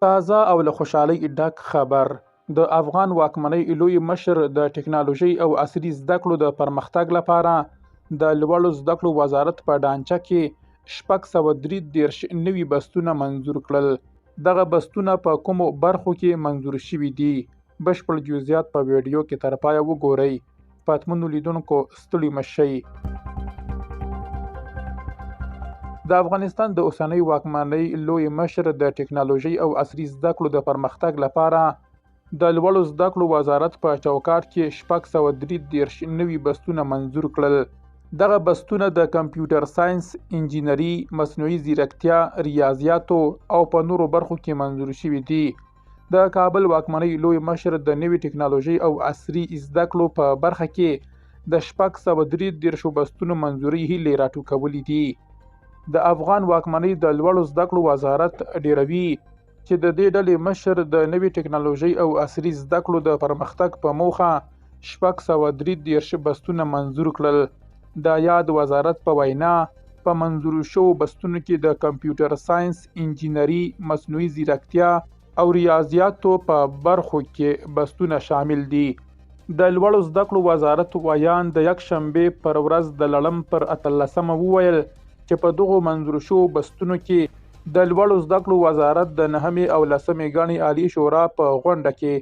تازه او له خوشحالۍ ډک خبر. د افغان واکمنۍ لوی مشر د ټکنالوژۍ او عصري زده کړو د پرمختګ لپاره د لوړو زده کړو وزارت په ډانچه کې 633 نوي بستونه منظور کړل. دغه بستونه په کومو برخو کې منظور شوي دي؟ بشپړ جزئیات په ویډیو کې تر پایه وګورئ. پاتمنو لیدونکو ستړي مه شئ. د افغانستان د اوسنۍ واکمنۍ لوی مشر د ټکنالوژۍ او عصري زده کړو د پرمختګ لپاره د لوړو زده کړو وزارت په چوکاټ کې 633 نوي بستونه منظور کړل. دغه بستونه د کمپیوټر ساینس، انجینري، مصنوعي ځیرکتیا، ریاضیاتو او په نورو برخو کې منظور شوي دي. د کابل واکمنۍ لوی مشر د نوي ټکنالوژۍ او عصري زده کړو په برخه کې د 633 بستونو منظوري هیلې راټوکولې دي. د افغان واکمنۍ د لوړو زده کړو وزارت ډیروي چې د دې ډلې مشر د نوې ټکنالوژۍ او عصري زده کړو د پرمختګ په موخه 633 بستونه منظور کړل. د یاد وزارت په وینا په منظور شوو بستونو کې د کمپیوټر ساینس، انجینري، مصنوعي ځیرکتیا او ریاضیاتو په برخو کې بستونه شامل دي. د لوړو زده کړو وزارت ویان د یکشنبې پر ورځ د لړم پر 18 وویل چې په دغو منظور شوو بستونو کې د لوړو زده کړو وزارت د 9 او 10 ګڼې عالي شورا په غونډه کې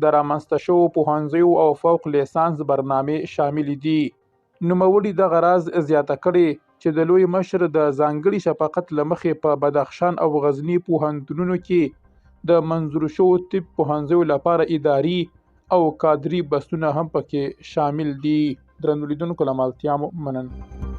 د رامنځته شوو پوهنځیو او فوق لیسانس برنامې شاملې دي. نوموړي دغه راز زیاته کړې چې د لوی مشر د ځانګړي شفقت له مخې په بدخشان او غزني پوهنتونونو کې د منظور شوو طب پوهنځیو لپاره اداري او کادري بستونه هم پکې شامل دي. درنو لیدونکو له ملتیا مو مننه.